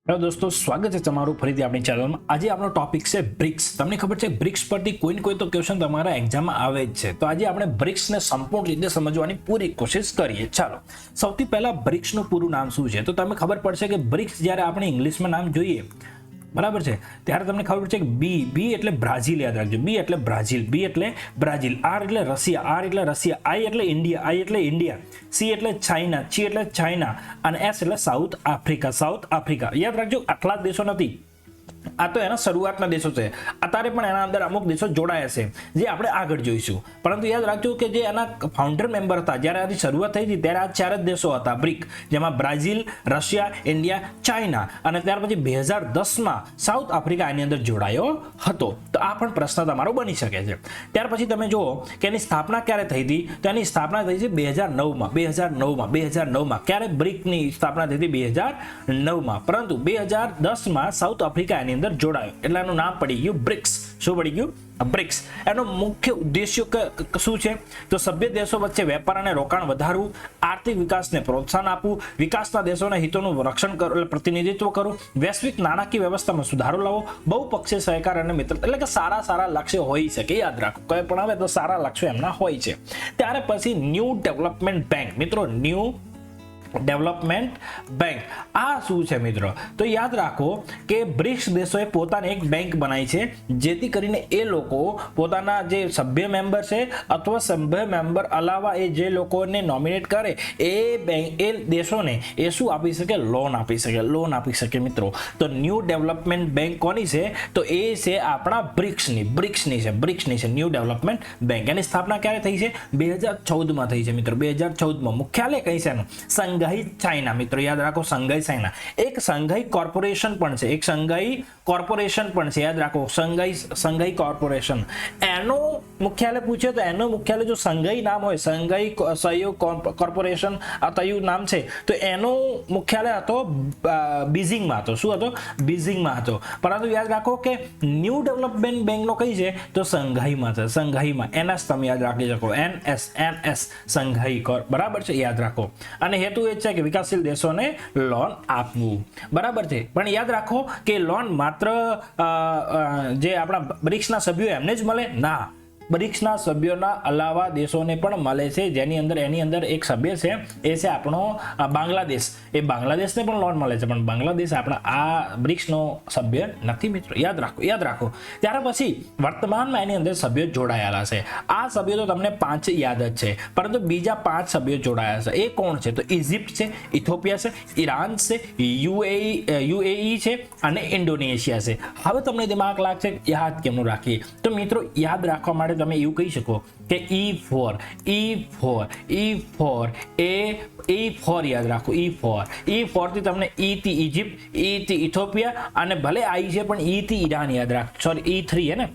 Hello દોસ્તો, સ્વાગત છે તમારું ફરીથી આપણી ચેનલમાં। આજે આપણો ટોપિક છે બ્રિક્સ। તમને ખબર છે બ્રિક્સ પરથી કોઈ ને કોઈ તો ક્વેશ્ચન તમારા એક્ઝામમાં આવે જ છે। તો આજે આપણે બ્રિક્સને સંપૂર્ણ રીતે સમજવાની પૂરી કોશિશ કરીએ। ચાલો, સૌથી પહેલા બ્રિક્સનું પૂરું નામ શું છે તો તમને ખબર પડશે કે બ્રિક્સ જ્યારે આપણે ઇંગ્લિશમાં નામ જોઈએ, બરાબર છે, ત્યારે તમને ખબર છે કે બી એટલે બ્રાઝિલ, યાદ રાખજો। બી એટલે બ્રાઝિલ, બી એટલે બ્રાઝિલ, આર એટલે રશિયા, આઈ એટલે ઇન્ડિયા, સી એટલે ચાઇના, ચી એટલે ચાઇના, અને એસ એટલે સાઉથ આફ્રિકા। યાદ રાખજો, આટલા દેશો નથી, આ તો એના શરૂઆતના દેશો છે। અત્યારે પણ એના અંદર અમુક દેશો જોડાયા છે જે આપણે આગળ જોઈશું, પરંતુ યાદ રાખજો કે જે એના ફાઉન્ડર મેમ્બર હતા જ્યારે આની શરૂઆત થઈ હતી ત્યારે આ 4 જ દેશો હતા બ્રિક, જેમાં બ્રાઝિલ, રશિયા, ઇન્ડિયા, ચાઇના, અને ત્યાર પછી 2010માં સાઉથ આફ્રિકા આની અંદર જોડાયો હતો। તો આ પણ પ્રશ્ન તમારો બની શકે છે। ત્યાર પછી તમે જુઓ કે એની સ્થાપના ક્યારે થઈ હતી, તો એની સ્થાપના થઈ છે 2009માં। ક્યારે બ્રિકની સ્થાપના થઈ હતી? 2009માં, પરંતુ 2010માં સાઉથ આફ્રિકા એની અંદર જોડાયો એટલે એનું નામ પડી ગયું બ્રિક્સ। શું પડી ગયું? બ્રિક્સ। એનો મુખ્ય ઉદ્દેશ્ય શું છે તો સભ્ય દેશો વચ્ચે વેપાર અને રોકાણ વધારવું, આર્થિક વિકાસને પ્રોત્સાહન આપવું, વિકાસના દેશોના હિતોનું રક્ષણ કરવું એટલે પ્રતિનિધિત્વ કરવું, વૈશ્વિક નાણાકીય વ્યવસ્થામાં સુધારો લાવવો, બહુપક્ષીય સહકાર અને મિત્ર, એટલે કે સારા લક્ષ્યો હોઈ શકે। યાદ રાખો, કઈ પણ આવે તો સારા લક્ષ્યો એમના હોય છે। ત્યારે પછી ન્યૂ ડેવલપમેન્ટ બેંક, મિત્રો, ન્યૂ ડેવલપમેન્ટ બેંક આ શું છે મિત્રો? તો યાદ રાખો કે બ્રિક્સ દેશોએ પોતાની એક બેંક બનાવી છે જેથી કરીને એ લોકો પોતાના જે સભ્ય મેમ્બર છે અથવા સભ્ય મેમ્બર અલાવા એ જે લોકોને નોમિનેટ કરે એ બેંક એ દેશોને એ શું આપી શકે? લોન આપી શકે મિત્રો। તો ન્યૂ ડેવલપમેન્ટ બેંક કોની છે? તો એ છે આપણા બ્રિક્સની છે ન્યૂ ડેવલપમેન્ટ બેંક। એની સ્થાપના ક્યારે થઈ છે? 2014માં થઈ છે મિત્રો, 2014માં। મુખ્યાલય કઈ છે એનું? સંઘાઈ ચાઇના, મિત્રો યાદ રાખો, સંઘાઈ ચાઇના। એક સંઘાઈ કોર્પોરેશન પણ છે, યાદ રાખો, સંઘાઈ કોર્પોરેશન। એનો મુખ્યાલય પૂછે તો એનો મુખ્યાલય જો સંઘાઈ નામ હોય, સંઘાઈ સહયોગ કોર્પોરેશન આ તયું નામ છે, તો એનો મુખ્યાલય હતો બીજિંગમાં હતો। શું હતો? બીજિંગમાં હતો। પરંતુ યાદ રાખો કે ન્યૂ ડેવલપમેન્ટ બેંકનો કઈ છે તો સંઘાઈમાં છે, સંઘાઈમાં। એનએસ તમે યાદ રાખી શકો, એનએસ સંઘાઈ, બરાબર છે, યાદ રાખો। અને હેતુ એ છે કે વિકાસશીલ દેશોને લોન આપવું, બરાબર છે। પણ યાદ રાખો કે લોન માત્ર જે આપણા બ્રિક્સના સભ્યો એમને જ મળે? ના, બ્રિક્સના સભ્યોના અલાવા દેશોને પણ મળે છે, જેની અંદર એની અંદર એક સભ્ય છે એ છે આપણો બાંગ્લાદેશ। એ બાંગ્લાદેશને પણ લોન મળે છે, પણ બાંગ્લાદેશ આપણા આ બ્રિક્સનો સભ્ય નથી મિત્રો, યાદ રાખો। ત્યાર પછી વર્તમાનમાં એની અંદર સભ્યો જોડાયેલા છે। આ સભ્યો તો તમને 5 યાદ જ છે, પરંતુ બીજા 5 સભ્યો જોડાયા છે। એ કોણ છે? તો ઇજિપ્ત છે, ઇથોપિયા છે, ઈરાન છે, યુએઈ છે અને ઇન્ડોનેશિયા છે। હવે તમને દિમાગ લાગશે યાદ કેમનું રાખીએ? તો મિત્રો યાદ રાખવા માટે તમે એવું કહી શકો કે E4 યાદ રાખો, E4 થી તમને E થી ઇજિપ્ત, E થી ઇથોપિયા, અને ભલે આઈ છે પણ E થી ઈરાન યાદ રાખજો, સોરી E3 હે ને,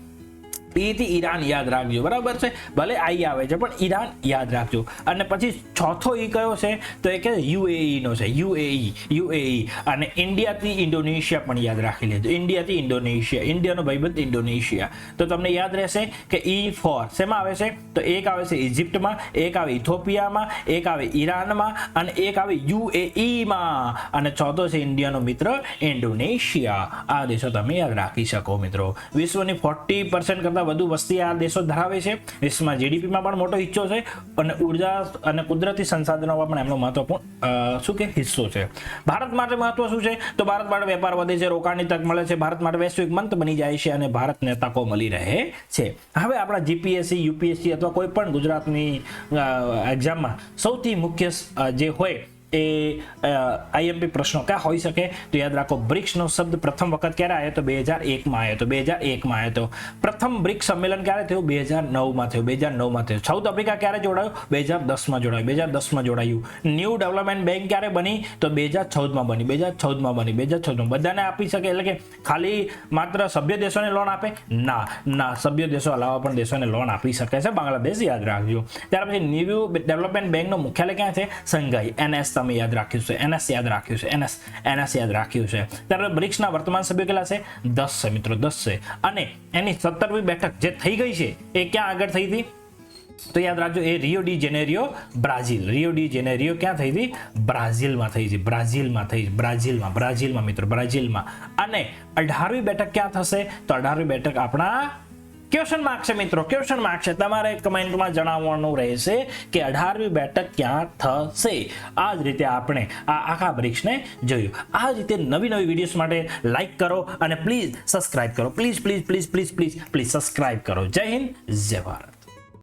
E થી ઈરાન યાદ રાખજો, બરાબર છે, ભલે આઈ આવે છે પણ ઈરાન યાદ રાખજો। અને પછી ચોથો ઈ કયો છે તો એ કે યુએઈ નો છે, યુએઈ। અને ઇન્ડિયાથી ઇન્ડોનેશિયા પણ યાદ રાખી લેજો, ઇન્ડિયાથી ઇન્ડોનેશિયા, ઇન્ડિયાનો ભાઈબંધ ઇન્ડોનેશિયા। તો તમને યાદ રહેશે કે E4 શેમાં આવે છે? તો એક આવે છે ઇજિપ્તમાં, એક આવે ઇથોપિયામાં, એક આવે ઈરાનમાં, અને એક આવે યુએઈમાં, અને ચોથો છે ઇન્ડિયાનો મિત્ર ઇન્ડોનેશિયા। આ દેશો તમે યાદ રાખી શકો મિત્રો। વિશ્વની 40% કરતા વધુ વસ્તી આ દેશો ધરાવે છે। વિશ્વમાં જીડીપીમાં પણ મોટો હિસ્સો છે, અને ઉર્જા અને કુદરતી સંસાધનોમાં પણ એમનો મહત્વપૂર્ણ શું કે હિસ્સો છે। ભારત માટે મહત્વ શું છે? તો ભારત માટે વેપાર વધે છે, રોકાણની તક મળે છે, ભારત માટે વૈશ્વિક મંચ બની જાય છે, અને ભારતને તકો મળી રહે છે। હવે આપણા જીપીએસસી, યુપીએસસી અથવા કોઈ પણ ગુજરાતની એક્ઝામમાં સૌથી મુખ્ય જે હોય એ આઈએમપી પ્રશ્નો ક્યાં હોઈ શકે? તો યાદ રાખો, બ્રિક્સનો શબ્દ પ્રથમ વખત ક્યારે આવ્યો તો 2001માં આવ્યો તો। પ્રથમ બ્રિક્સ સંમેલન ક્યારે થયું? 2009માં થયું। સાઉથ આફ્રિકા ક્યારે જોડાયું? 2010માં જોડાયું। ન્યૂ ડેવલપમેન્ટ બેંક ક્યારે બની? તો 2014માં બની। બધાને આપી શકે એટલે કે ખાલી માત્ર સભ્ય દેશોને લોન આપે? ના, સભ્ય દેશો અલાવા પણ દેશોને લોન આપી શકે છે, બાંગ્લાદેશ યાદ રાખજો। ત્યાર પછી ન્યૂ ડેવલપમેન્ટ બેંકનો મુખ્યાલય ક્યાં છે? સંઘાઈ, એનએસ તમે યાદ રાખ્યું છે, એનએસ યાદ રાખ્યું છે। ત્યારે બ્રિક્સના વર્તમાન સભ્યો કેટલા છે? 10 છે મિત્રો, 10 છે। અને એની 17મી બેઠક જે થઈ ગઈ છે એ ક્યાં આગળ થઈ હતી? તો યાદ રાખજો એ Rio de Janeiro Brazil. Rio de Janeiro ક્યાં થઈ હતી? બ્રાઝિલમાં થઈ છે. બ્રાઝિલમાં મિત્રો, બ્રાઝિલમાં. અને 18મી બેઠક ક્યાં થશે? તો 18મી બેઠક આપણા ક્વેશ્ચન માર્ક છે મિત્રો, ક્વેશ્ચન માર્ક છે. તમારે કમેન્ટમાં જણાવવાનું રહેશે કે 18મી બેઠક ક્યાં થશે. આ જ રીતે આપણે આ આખા બ્રિક્સને જોયું. આ જ રીતે નવી વિડીયોઝ માટે લાઈક કરો અને પ્લીઝ સબસ્ક્રાઇબ કરો. પ્લીઝ સબસ્ક્રાઇબ કરો. જય હિન્દ, જય ભારત.